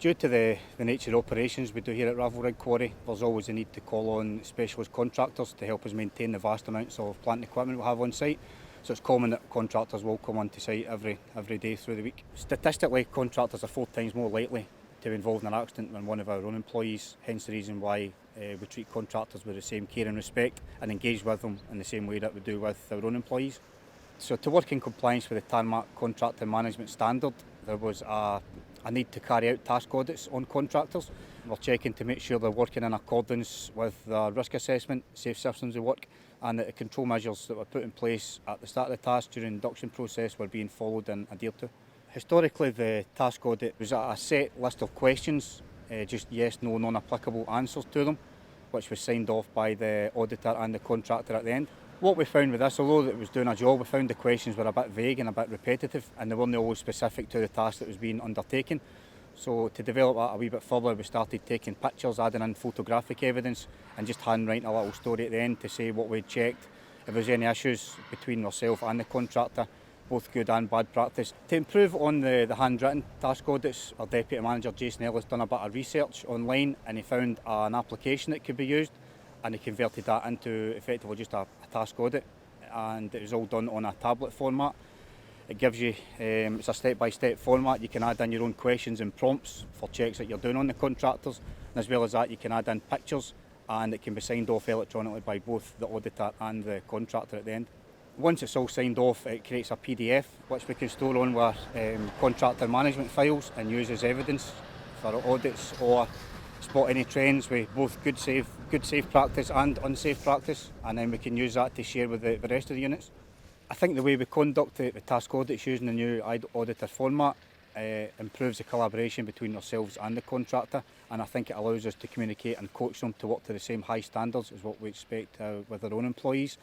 Due to the nature of operations we do here at Ravelrig Quarry, there's always a need to call on specialist contractors to help us maintain the vast amounts of plant and equipment we have on site. So it's common that contractors will come onto site every day through the week. Statistically, contractors are 4 times more likely to be involved in an accident than one of our own employees, hence the reason why we treat contractors with the same care and respect and engage with them in the same way that we do with our own employees. So to work in compliance with the Tarmac Contractor Management Standard, there was a need to carry out task audits on contractors. We're checking to make sure they're working in accordance with the risk assessment, safe systems of work, and that the control measures that were put in place at the start of the task during the induction process were being followed and adhered to. Historically, the task audit was a set list of questions, just yes, no, non-applicable answers to them, which was signed off by the auditor and the contractor at the end. What we found with this, although it was doing a job, we found the questions were a bit vague and a bit repetitive, and they weren't always specific to the task that was being undertaken. So to develop that a wee bit further, we started taking pictures, adding in photographic evidence, and just handwriting a little story at the end to say what we'd checked, if there was any issues between ourselves and the contractor, both good and bad practice. To improve on the handwritten task audits, our Deputy Manager Jason Ellis done a bit of research online, and he found an application that could be used, and he converted that into effectively just a task audit, and it was all done on a tablet format. It gives you, it's a step-by-step format. You can add in your own questions and prompts for checks that you're doing on the contractors, and as well as that you can add in pictures, and it can be signed off electronically by both the auditor and the contractor at the end. Once it's all signed off, it creates a PDF which we can store on our contractor management files and use as evidence for audits or spot any trends with both good safe practice and unsafe practice, and then we can use that to share with the rest of the units. I think the way we conduct the task audits using the new auditor format improves the collaboration between ourselves and the contractor, and I think it allows us to communicate and coach them to work to the same high standards as what we expect with our own employees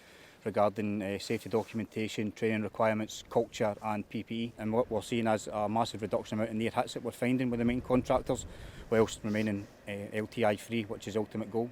regarding safety documentation, training requirements, culture and PPE. And what we're seeing is a massive reduction in the amount of near hits that we're finding with the main contractors, whilst remaining LTI free, which is the ultimate goal.